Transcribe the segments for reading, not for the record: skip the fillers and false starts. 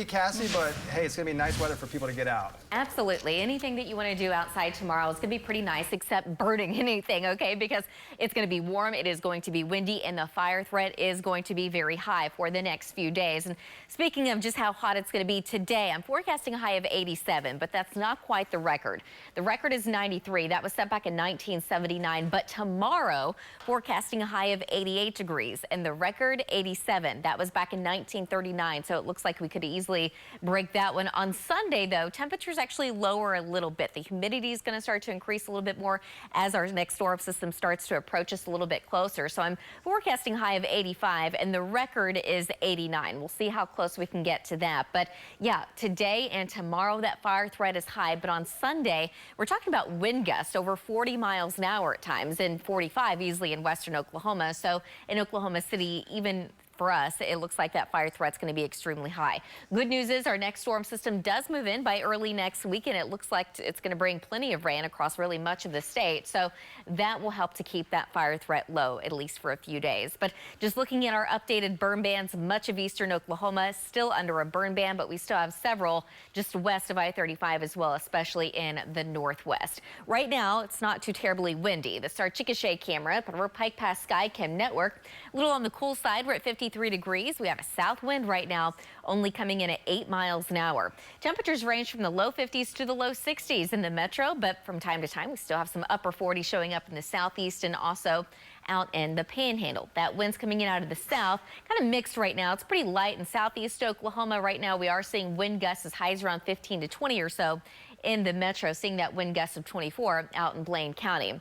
Cassie, but hey, it's going to be nice weather for people to get out. Absolutely. Anything that you want to do outside tomorrow is going to be pretty nice, except burning anything, okay? Because it's going to be warm, it is going to be windy, and the fire threat is going to be very high for the next few days. And speaking of just how hot it's going to be today, I'm forecasting a high of 87, but that's not quite the record. The record is 93. That was set back in 1979. But tomorrow, forecasting a high of 88 degrees, and the record 87. That was back in 1939, so it looks like we could easily break that one. On Sunday, though, temperatures actually lower a little bit. The humidity is going to start to increase a little bit more as our next storm system starts to approach us a little bit closer. So I'm forecasting high of 85, and the record is 89. We'll see how close we can get to that. But yeah, today and tomorrow, that fire threat is high. But on Sunday, we're talking about wind gusts over 40 miles an hour at times, and 45 easily in western Oklahoma. So in Oklahoma City, even for us, it looks like that fire threat's going to be extremely high. Good news is our next storm system does move in by early next week, and it looks like it's going to bring plenty of rain across really much of the state. So that will help to keep that fire threat low, at least for a few days. But just looking at our updated burn bans, much of eastern Oklahoma still under a burn ban, but we still have several just west of I-35 as well, especially in the northwest. Right now, it's not too terribly windy. The Star Chickasha camera, part of our Pike Pass Skycam network, a little on the cool side. We're at 53 degrees. We have a south wind right now, only coming in at 8 miles an hour. Temperatures range from the low 50s to the low 60s in the metro, but from time to time, we still have some upper 40s showing up in the southeast and also out in the panhandle. That wind's coming in out of the south, kind of mixed right now. It's pretty light in southeast Oklahoma right now. We are seeing wind gusts as high as around 15 to 20 or so in the metro, seeing that wind gust of 24 out in Blaine County.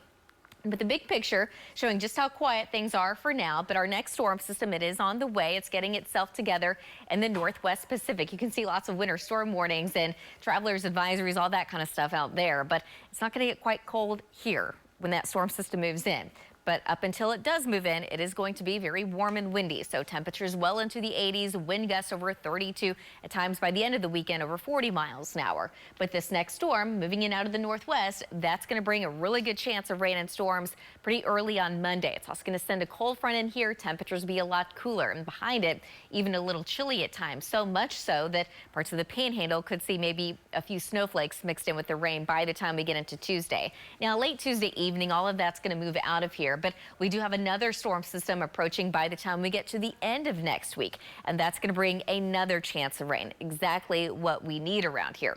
But the big picture showing just how quiet things are for now. But our next storm system, it is on the way. It's getting itself together in the Northwest Pacific. You can see lots of winter storm warnings and travelers advisories, all that kind of stuff out there. But it's not going to get quite cold here when that storm system moves in. But up until it does move in, it is going to be very warm and windy. So temperatures well into the 80s, wind gusts over 32, at times by the end of the weekend over 40 miles an hour. But this next storm moving in out of the northwest, that's going to bring a really good chance of rain and storms pretty early on Monday. It's also going to send a cold front in here. Temperatures will be a lot cooler, and behind it, even a little chilly at times. So much so that parts of the panhandle could see maybe a few snowflakes mixed in with the rain by the time we get into Tuesday. Now, late Tuesday evening, all of that's going to move out of here. But we do have another storm system approaching by the time we get to the end of next week, and that's going to bring another chance of rain, exactly what we need around here.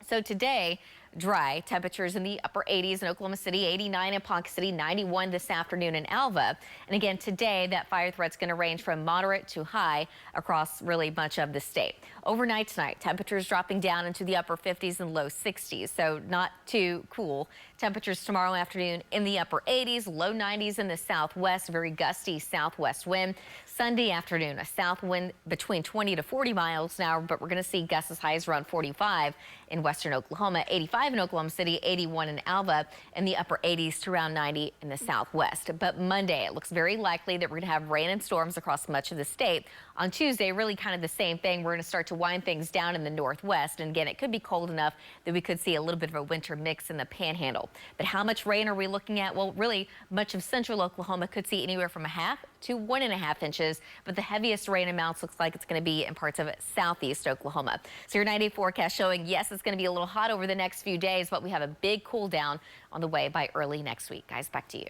So today, dry temperatures in the upper 80s in Oklahoma City, 89 in Ponca City, 91 this afternoon in Alva. And again, today, that fire threat's going to range from moderate to high across really much of the state. Overnight tonight, temperatures dropping down into the upper 50s and low 60s, so not too cool. Temperatures tomorrow afternoon in the upper 80s, low 90s in the southwest, very gusty southwest wind. Sunday afternoon, a south wind between 20 to 40 miles an hour, but we're going to see gusts as high as around 45 in western Oklahoma, 85 in Oklahoma City, 81 in Alva, and the upper 80s to around 90 in the southwest. But Monday, it looks very likely that we're going to have rain and storms across much of the state. On Tuesday, really kind of the same thing. We're going to start to wind things down in the northwest. And again, it could be cold enough that we could see a little bit of a winter mix in the panhandle. But how much rain are we looking at? Well, really, much of central Oklahoma could see anywhere from 0.5 to 1.5 inches. But the heaviest rain amounts looks like it's going to be in parts of southeast Oklahoma. So your 9-day forecast showing, yes, it's going to be a little hot over the next few days, but we have a big cool down on the way by early next week. Guys, back to you.